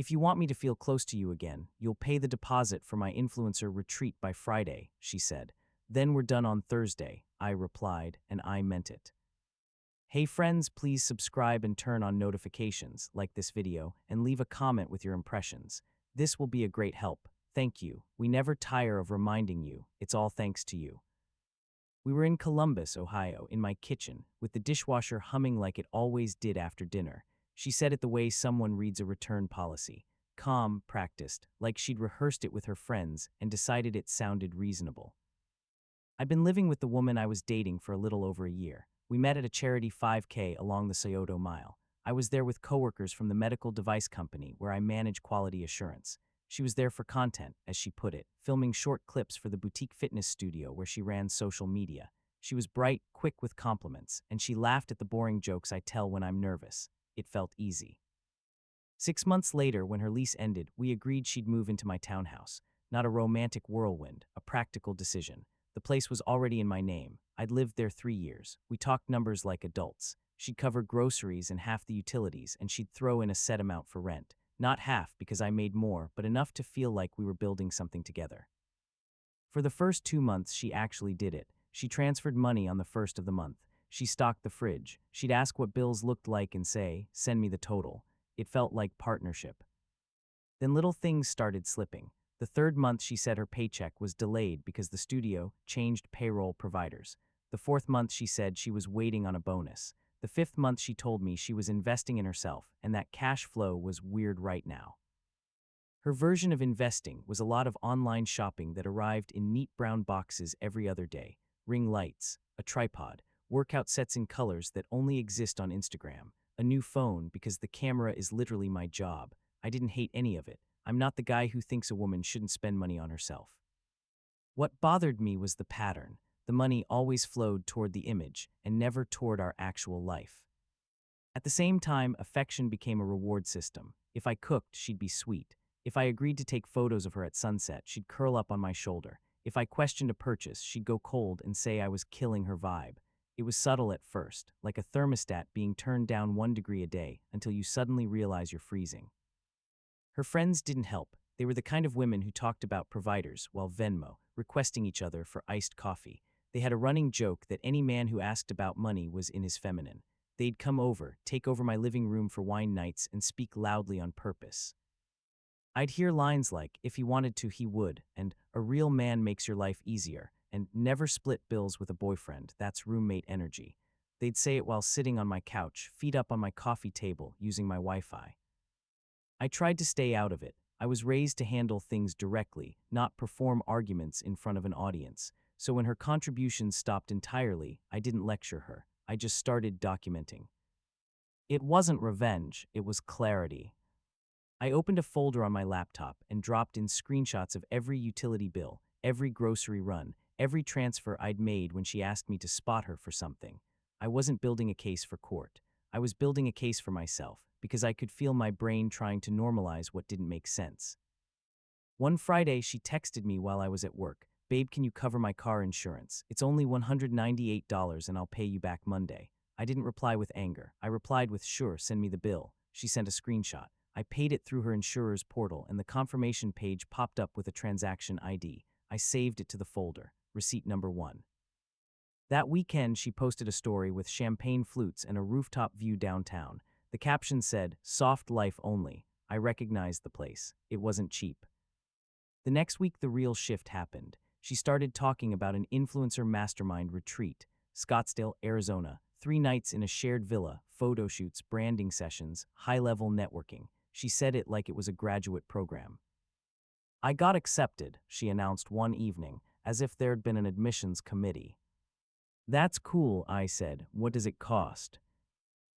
If you want me to feel close to you again, you'll pay the deposit for my influencer retreat by Friday, she said. Then we're done on Thursday, I replied, and I meant it. Hey friends, please subscribe and turn on notifications, like this video, and leave a comment with your impressions. This will be a great help. Thank you. We never tire of reminding you. It's all thanks to you. We were in Columbus, Ohio, in my kitchen, with the dishwasher humming like it always did after dinner. She said it the way someone reads a return policy. Calm, practiced, like she'd rehearsed it with her friends and decided it sounded reasonable. I'd been living with the woman I was dating for a little over a year. We met at a charity 5K along the Scioto Mile. I was there with coworkers from the medical device company where I manage quality assurance. She was there for content, as she put it, filming short clips for the boutique fitness studio where she ran social media. She was bright, quick with compliments, and she laughed at the boring jokes I tell when I'm nervous. It felt easy. 6 months later, when her lease ended, we agreed she'd move into my townhouse. Not a romantic whirlwind, a practical decision. The place was already in my name. I'd lived there 3 years. We talked numbers like adults. She'd cover groceries and half the utilities, and she'd throw in a set amount for rent. Not half because I made more, but enough to feel like we were building something together. For the first 2 months, she actually did it. She transferred money on the first of the month. She stocked the fridge. She'd ask what bills looked like and say, "Send me the total." It felt like partnership. Then little things started slipping. The third month, she said her paycheck was delayed because the studio changed payroll providers. The fourth month, she said she was waiting on a bonus. The fifth month, she told me she was investing in herself and that cash flow was weird right now. Her version of investing was a lot of online shopping that arrived in neat brown boxes every other day. Ring lights, a tripod, workout sets in colors that only exist on Instagram, a new phone because the camera is literally my job. I didn't hate any of it. I'm not the guy who thinks a woman shouldn't spend money on herself. What bothered me was the pattern. The money always flowed toward the image and never toward our actual life. At the same time, affection became a reward system. If I cooked, she'd be sweet. If I agreed to take photos of her at sunset, she'd curl up on my shoulder. If I questioned a purchase, she'd go cold and say I was killing her vibe. It was subtle at first, like a thermostat being turned down 1 degree a day until you suddenly realize you're freezing. Her friends didn't help. They were the kind of women who talked about providers while Venmo, requesting each other for iced coffee. They had a running joke that any man who asked about money was in his feminine. They'd come over, take over my living room for wine nights, and speak loudly on purpose. I'd hear lines like, "If he wanted to, he would," and "A real man makes your life easier," and "Never split bills with a boyfriend, that's roommate energy." They'd say it while sitting on my couch, feet up on my coffee table, using my Wi-Fi. I tried to stay out of it. I was raised to handle things directly, not perform arguments in front of an audience. So when her contributions stopped entirely, I didn't lecture her. I just started documenting. It wasn't revenge, it was clarity. I opened a folder on my laptop and dropped in screenshots of every utility bill, every grocery run, every transfer I'd made when she asked me to spot her for something. I wasn't building a case for court. I was building a case for myself, because I could feel my brain trying to normalize what didn't make sense. One Friday, she texted me while I was at work. "Babe, can you cover my car insurance? It's only $198 and I'll pay you back Monday." I didn't reply with anger. I replied with, "Sure, send me the bill." She sent a screenshot. I paid it through her insurer's portal and the confirmation page popped up with a transaction ID. I saved it to the folder, receipt number 1. That weekend, she posted a story with champagne flutes and a rooftop view downtown. The caption said, "Soft life only." I recognized the place. It wasn't cheap. The next week, the real shift happened. She started talking about an influencer mastermind retreat, Scottsdale, Arizona, 3 nights in a shared villa, photo shoots, branding sessions, high-level networking. She said it like it was a graduate program. I got accepted, she announced one evening, as if there'd been an admissions committee. "That's cool," I said. "What does it cost?"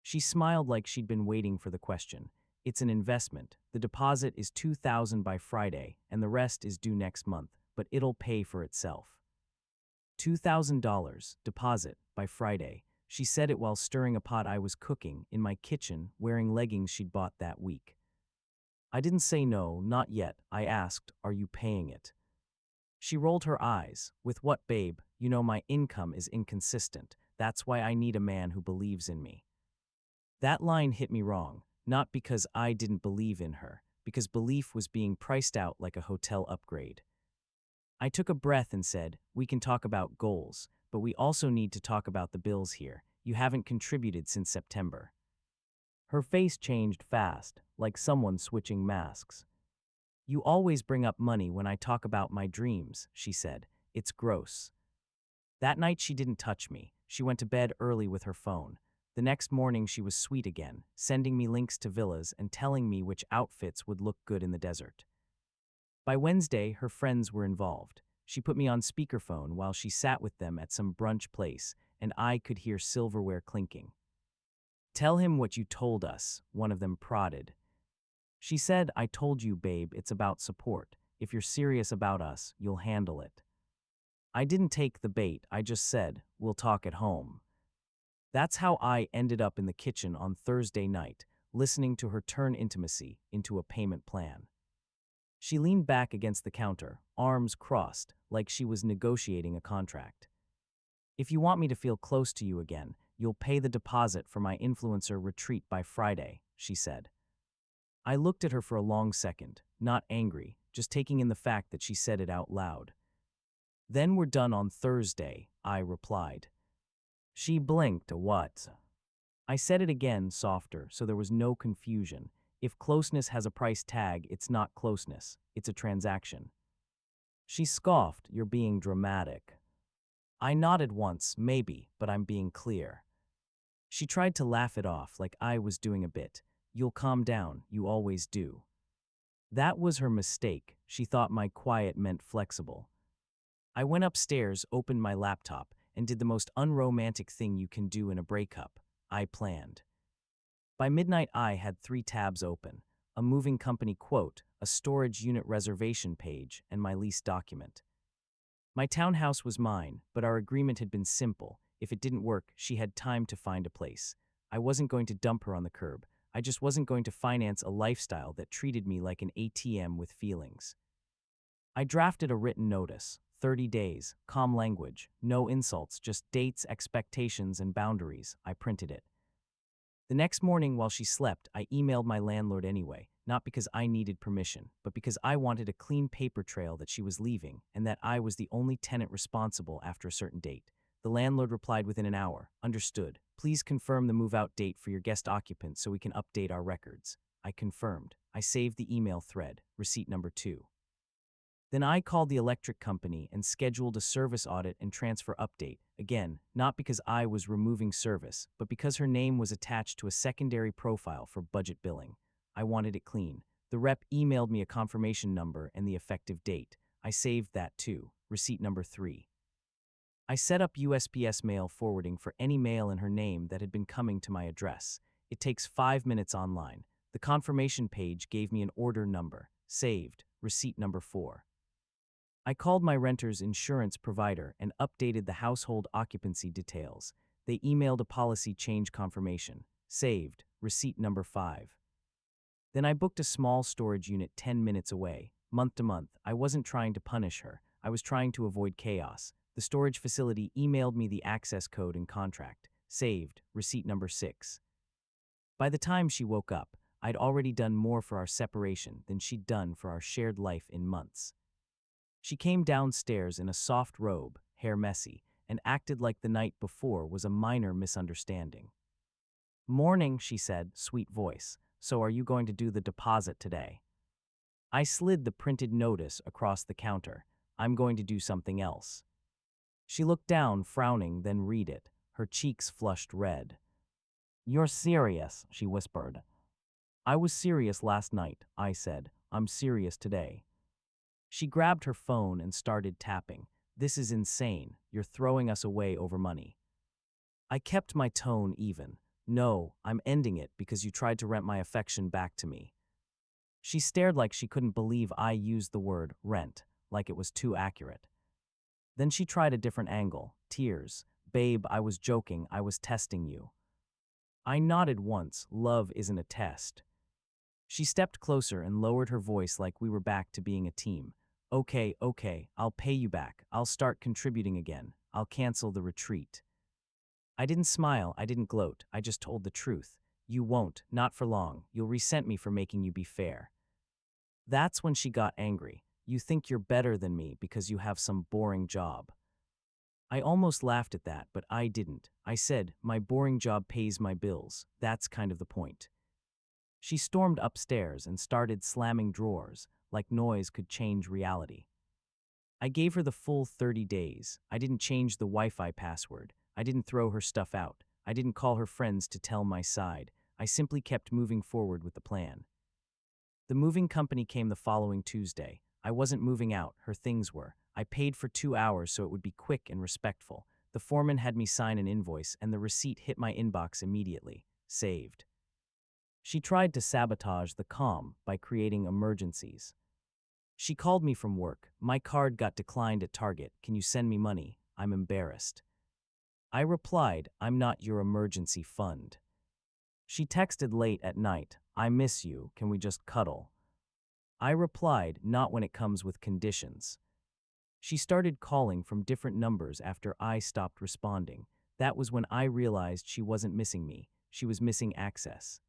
She smiled like she'd been waiting for the question. "It's an investment. The deposit is $2,000 by Friday, and the rest is due next month, but it'll pay for itself." $2,000, deposit, by Friday. She said it while stirring a pot I was cooking in my kitchen, wearing leggings she'd bought that week. I didn't say no, not yet. I asked, "Are you paying it?" She rolled her eyes. "With what, babe? You know my income is inconsistent. That's why I need a man who believes in me." That line hit me wrong, not because I didn't believe in her, because belief was being priced out like a hotel upgrade. I took a breath and said, "We can talk about goals, but we also need to talk about the bills here. You haven't contributed since September." Her face changed fast, like someone switching masks. "You always bring up money when I talk about my dreams," she said. "It's gross." That night she didn't touch me. She went to bed early with her phone. The next morning she was sweet again, sending me links to villas and telling me which outfits would look good in the desert. By Wednesday, her friends were involved. She put me on speakerphone while she sat with them at some brunch place, and I could hear silverware clinking. "Tell him what you told us," one of them prodded. She said, "I told you, babe, it's about support. If you're serious about us, you'll handle it." I didn't take the bait, I just said, "We'll talk at home." That's how I ended up in the kitchen on Thursday night, listening to her turn intimacy into a payment plan. She leaned back against the counter, arms crossed, like she was negotiating a contract. "If you want me to feel close to you again, you'll pay the deposit for my influencer retreat by Friday," she said. I looked at her for a long second, not angry, just taking in the fact that she said it out loud. "Then we're done on Thursday," I replied. She blinked. "What?" I said it again, softer, so there was no confusion. If closeness has a price tag, it's not closeness, it's a transaction. She scoffed. "You're being dramatic." I nodded once, maybe, but I'm being clear. She tried to laugh it off like I was doing a bit. "You'll calm down, you always do." That was her mistake. She thought my quiet meant flexible. I went upstairs, opened my laptop, and did the most unromantic thing you can do in a breakup. I planned. By midnight I had 3 tabs open: a moving company quote, a storage unit reservation page, and my lease document. My townhouse was mine, but our agreement had been simple. If it didn't work, she had time to find a place. I wasn't going to dump her on the curb. I just wasn't going to finance a lifestyle that treated me like an ATM with feelings. I drafted a written notice, 30 days, calm language, no insults, just dates, expectations, and boundaries. I printed it. The next morning while she slept, I emailed my landlord anyway, not because I needed permission, but because I wanted a clean paper trail that she was leaving and that I was the only tenant responsible after a certain date. The landlord replied within an hour, "Understood. Please confirm the move-out date for your guest occupant so we can update our records." I confirmed. I saved the email thread, receipt number 2. Then I called the electric company and scheduled a service audit and transfer update, again, not because I was removing service, but because her name was attached to a secondary profile for budget billing. I wanted it clean. The rep emailed me a confirmation number and the effective date. I saved that too, receipt number 3. I set up USPS mail forwarding for any mail in her name that had been coming to my address. It takes 5 minutes online. The confirmation page gave me an order number. Saved, receipt number 4. I called my renter's insurance provider and updated the household occupancy details. They emailed a policy change confirmation. Saved, receipt number 5. Then I booked a small storage unit 10 minutes away. Month to month, I wasn't trying to punish her. I was trying to avoid chaos. The storage facility emailed me the access code and contract. Saved, receipt number 6. By the time she woke up, I'd already done more for our separation than she'd done for our shared life in months. She came downstairs in a soft robe, hair messy, and acted like the night before was a minor misunderstanding. "Morning," she said, sweet voice. "So are you going to do the deposit today?" I slid the printed notice across the counter. "I'm going to do something else." She looked down, frowning, then read it. Her cheeks flushed red. "You're serious," she whispered. "I was serious last night," I said. "I'm serious today." She grabbed her phone and started tapping. "This is insane. You're throwing us away over money." I kept my tone even. "No, I'm ending it because you tried to rent my affection back to me." She stared like she couldn't believe I used the word rent, like it was too accurate. Then she tried a different angle. Tears. "Babe, I was joking. I was testing you." I nodded once. Love isn't a test. She stepped closer and lowered her voice like we were back to being a team. Okay, I'll pay you back. I'll start contributing again. I'll cancel the retreat." I didn't smile, I didn't gloat, I just told the truth. "You won't, not for long. You'll resent me for making you be fair." That's when she got angry. You think you're better than me because you have some boring job. I almost laughed at that, but I didn't. I said, my boring job pays my bills. That's kind of the point. She stormed upstairs and started slamming drawers, like noise could change reality. I gave her the full 30 days. I didn't change the Wi-Fi password. I didn't throw her stuff out. I didn't call her friends to tell my side. I simply kept moving forward with the plan. The moving company came the following Tuesday. I wasn't moving out, her things were. I paid for 2 hours so it would be quick and respectful. The foreman had me sign an invoice and the receipt hit my inbox immediately. Saved. She tried to sabotage the calm by creating emergencies. She called me from work. My card got declined at Target. Can you send me money? I'm embarrassed. I replied, I'm not your emergency fund. She texted late at night. I miss you. Can we just cuddle? I replied, not when it comes with conditions. She started calling from different numbers after I stopped responding. That was when I realized she wasn't missing me. She was missing access.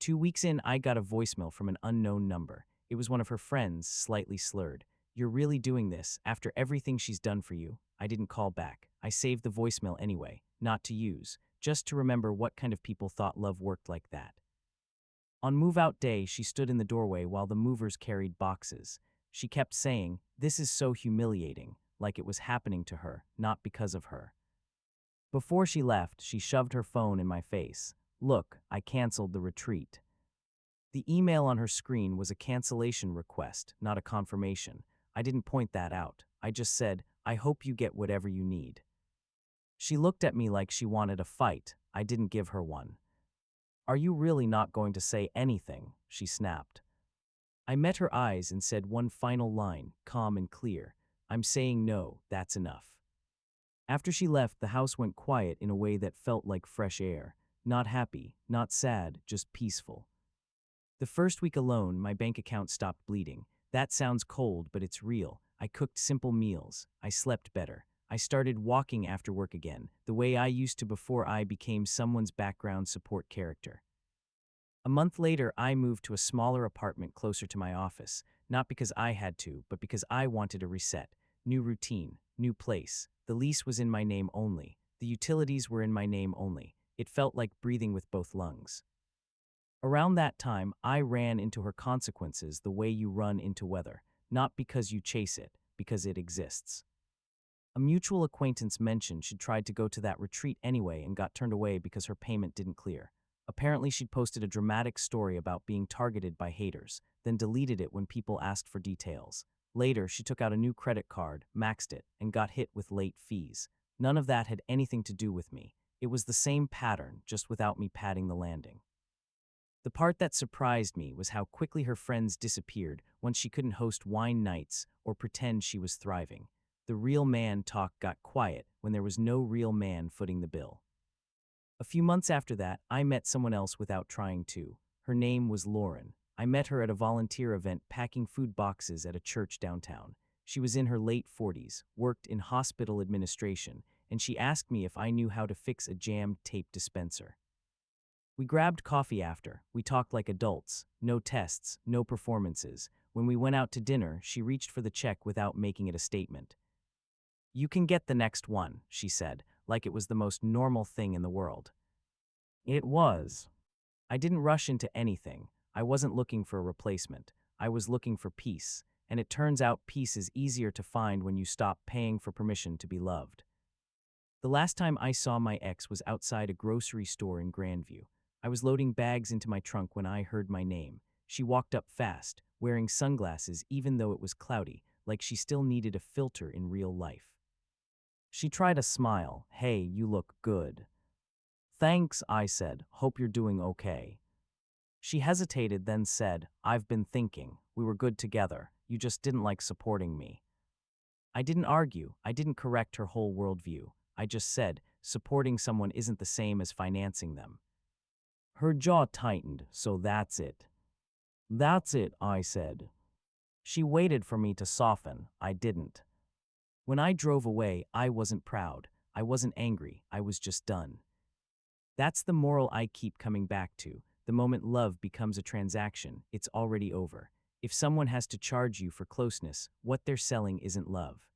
2 weeks in, I got a voicemail from an unknown number. It was one of her friends, slightly slurred. You're really doing this, after everything she's done for you? I didn't call back. I saved the voicemail anyway, not to use, just to remember what kind of people thought love worked like that. On move-out day, she stood in the doorway while the movers carried boxes. She kept saying, this is so humiliating, like it was happening to her, not because of her. Before she left, she shoved her phone in my face. Look, I canceled the retreat. The email on her screen was a cancellation request, not a confirmation. I didn't point that out. I just said, I hope you get whatever you need. She looked at me like she wanted a fight. I didn't give her one. Are you really not going to say anything? She snapped. I met her eyes and said one final line, calm and clear. I'm saying no, that's enough. After she left, the house went quiet in a way that felt like fresh air. Not happy, not sad, just peaceful. The first week alone, my bank account stopped bleeding. That sounds cold, but it's real. I cooked simple meals. I slept better. I started walking after work again, the way I used to before I became someone's background support character. A month later, I moved to a smaller apartment closer to my office, not because I had to, but because I wanted a reset. New routine, new place. The lease was in my name only. The utilities were in my name only. It felt like breathing with both lungs. Around that time, I ran into her consequences the way you run into weather, not because you chase it, because it exists. A mutual acquaintance mentioned she'd tried to go to that retreat anyway and got turned away because her payment didn't clear. Apparently, she'd posted a dramatic story about being targeted by haters, then deleted it when people asked for details. Later, she took out a new credit card, maxed it, and got hit with late fees. None of that had anything to do with me. It was the same pattern, just without me padding the landing. The part that surprised me was how quickly her friends disappeared once she couldn't host wine nights or pretend she was thriving. The real man talk got quiet when there was no real man footing the bill. A few months after that, I met someone else without trying to. Her name was Lauren. I met her at a volunteer event packing food boxes at a church downtown. She was in her late 40s, worked in hospital administration, and she asked me if I knew how to fix a jammed tape dispenser. We grabbed coffee after. We talked like adults. No tests, no performances. When we went out to dinner, she reached for the check without making it a statement. You can get the next one, she said, like it was the most normal thing in the world. It was. I didn't rush into anything. I wasn't looking for a replacement. I was looking for peace, and it turns out peace is easier to find when you stop paying for permission to be loved. The last time I saw my ex was outside a grocery store in Grandview. I was loading bags into my trunk when I heard my name. She walked up fast, wearing sunglasses even though it was cloudy, like she still needed a filter in real life. She tried a smile. Hey, you look good. Thanks, I said. Hope you're doing okay. She hesitated, then said, I've been thinking. We were good together. You just didn't like supporting me. I didn't argue. I didn't correct her whole worldview. I just said, supporting someone isn't the same as financing them. Her jaw tightened, so that's it. That's it, I said. She waited for me to soften. I didn't. When I drove away, I wasn't proud. I wasn't angry. I was just done. That's the moral I keep coming back to. The moment love becomes a transaction, it's already over. If someone has to charge you for closeness, what they're selling isn't love.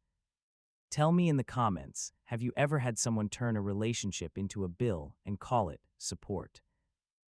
Tell me in the comments, have you ever had someone turn a relationship into a bill and call it support?